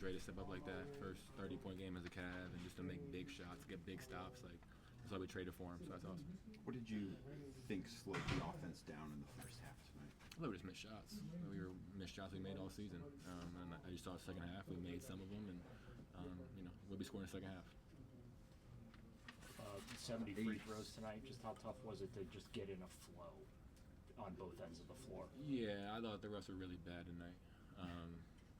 Dre to step up like that, first 30-point game as a Cav, and just to make big shots, get big stops, like that's why we traded for him. So that's awesome. What did you think slowed the offense down in the first half tonight? I thought we just missed shots. We were missed shots we made all season, and I just saw the second half. We made some of them, and we'll be scoring the second half. 70 free throws tonight. Just how tough was it to just get in a flow on both ends of the floor? Yeah, I thought the refs were really bad tonight,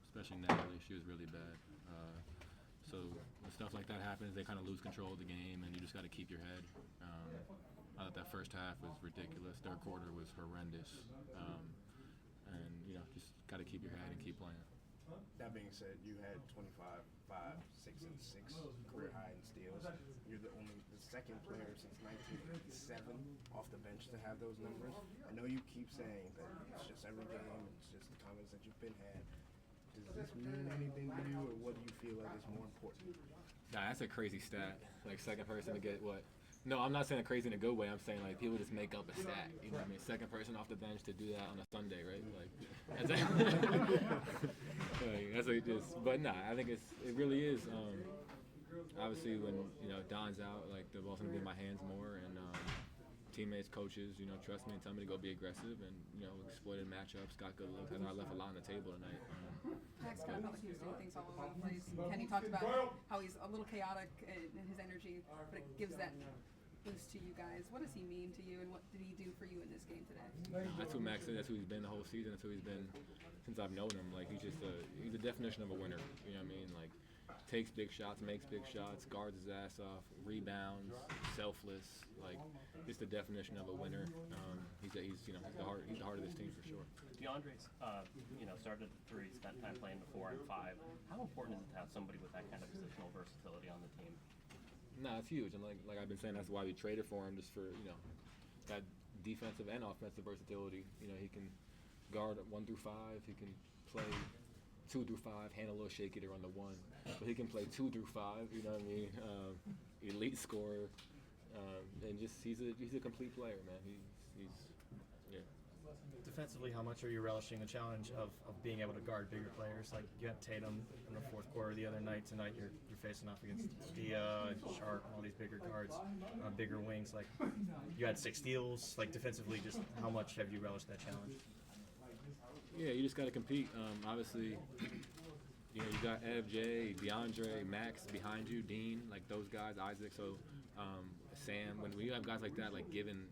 especially Natalie. She was really bad. So when stuff like that happens, they kind of lose control of the game, and you just got to keep your head. I thought that first half was ridiculous. Third quarter was horrendous, and just got to keep your head and keep playing. That being said, you had 25, 5, 6, and 6 career high in steals. You're the second player since 1987 off the bench to have those numbers. I know you keep saying that it's just every game, it's just the comments that you've been had. Does this mean anything to you, or what do you feel like is more important? Nah, that's a crazy stat. Like, second person to get what? No, I'm not saying crazy in a good way. I'm saying, like, people just make up a stat. You know what I mean? Second person off the bench to do that on a Sunday, right? Like, but nah, I think it really is. Obviously, when, Don's out, like, the ball's going to be in my hands more, and teammates, coaches, trust me and tell me to go be aggressive and, exploited matchups, got good looks. I know I left a lot on the table tonight. Max kind of felt like he was doing things all over the place. Kenny talked about how he's a little chaotic in his energy, but it gives that boost to you guys. What does he mean to you, and what did he do for you in this game today? That's who Max is. That's who he's been the whole season. That's who he's been since I've known him. Like, he's the definition of a winner. You know what I mean? Like, takes big shots, makes big shots, guards his ass off, rebounds, selfless. Like, just the definition of a winner. He's the heart of this team for sure. DeAndre's, started at the 3, spent time playing the 4 and 5. How important is it to have somebody with that kind of positional versatility on the team? No, it's huge, and like I've been saying, that's why we traded for him, just for that defensive and offensive versatility. He can guard 1 through 5. He can play 2 through 5, hand a little shaky to run the 1, but he can play 2 through 5. You know what I mean? Elite scorer, and just he's a complete player, man. He's yeah. Defensively, how much are you relishing the challenge of being able to guard bigger players? Like, you had Tatum in the fourth quarter the other night. Tonight you're facing off against Dia and Sharp, all these bigger guards, bigger wings. Like, you had 6 steals. Like, defensively, just how much have you relished that challenge? Yeah, you just got to compete. Obviously, you got Ev, Jay, DeAndre, Max behind you, Dean, like those guys, Isaac. So Sam, when you have guys like that, like given,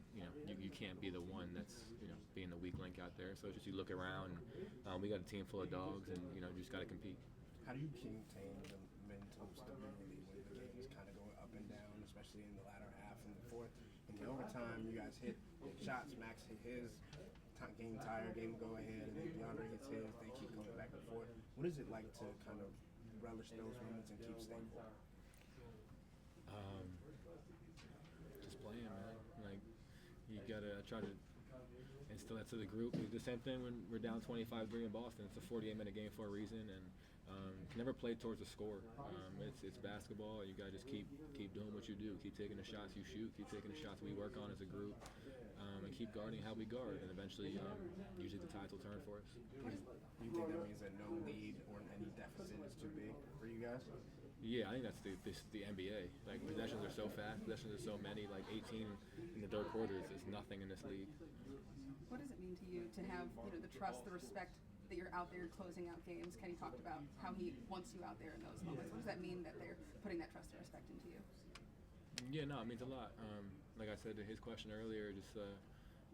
you can't be the one that's being the weak link out there. So it's just you look around. We got a team full of dogs, and you just got to compete. How do you maintain the mental stability when the game is kind of going up and down, especially in the latter half and the fourth? In the overtime, you guys hit shots. Max hit his. Game tired, game go ahead, and then DeAndre hits his. They keep going back and forth. What is it like to kind of relish those moments and keep stable? Just playing, man. Like, you gotta try to instill that to the group. We do the same thing when we're down 25-3 in Boston. It's a 48-minute game for a reason, and never play towards a score. It's basketball. You gotta just keep doing what you do. Keep taking the shots you shoot. Keep taking the shots we work on as a group, and keep guarding how we guard. And eventually, usually the tides will turn for us. Do you think that means that no lead or any deficit is too big for you guys? Yeah, I think that's the NBA. Like, possessions are so fast. Possessions are so many. Like, 18 in the third quarter is nothing in this league. What does it mean to you to have the trust, the respect that you're out there closing out games? Kenny talked about how he wants you out there in those moments. What does that mean that they're putting that trust and respect into you? Yeah, no, it means a lot. Like I said to his question earlier, just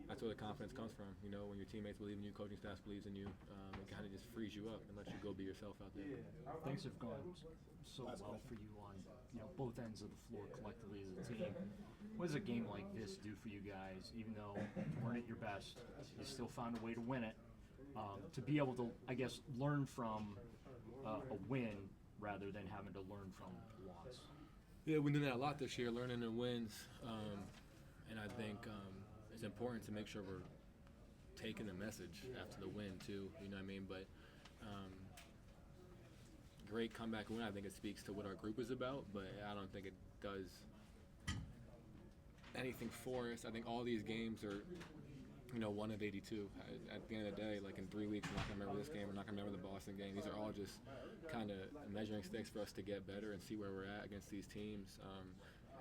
that's where the confidence comes from. When your teammates believe in you, coaching staff believes in you, it kind of just frees you up and lets you go be yourself out there. Things have gone so well for you on both ends of the floor collectively as a team. What does a game like this do for you guys? Even though you weren't at your best, you still found a way to win it. To be able to, I guess, learn from a win rather than having to learn from a loss. Yeah, we did that a lot this year, learning the wins, and I think it's important to make sure we're taking the message after the win too. You know what I mean? But great comeback win. I think it speaks to what our group is about, but I don't think it does anything for us. I think all these games are 1 of 82. At the end of the day, like in 3 weeks, we're not going to remember this game. We're not going to remember the Boston game. These are all just kind of measuring sticks for us to get better and see where we're at against these teams.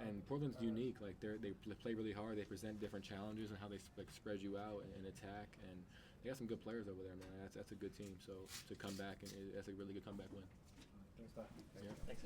And Portland's unique. Like they play really hard. They present different challenges and how they spread you out and attack. And they got some good players over there, man. That's a good team. So to come back, and that's a really good comeback win. Thanks, Doc. Yeah. Thanks.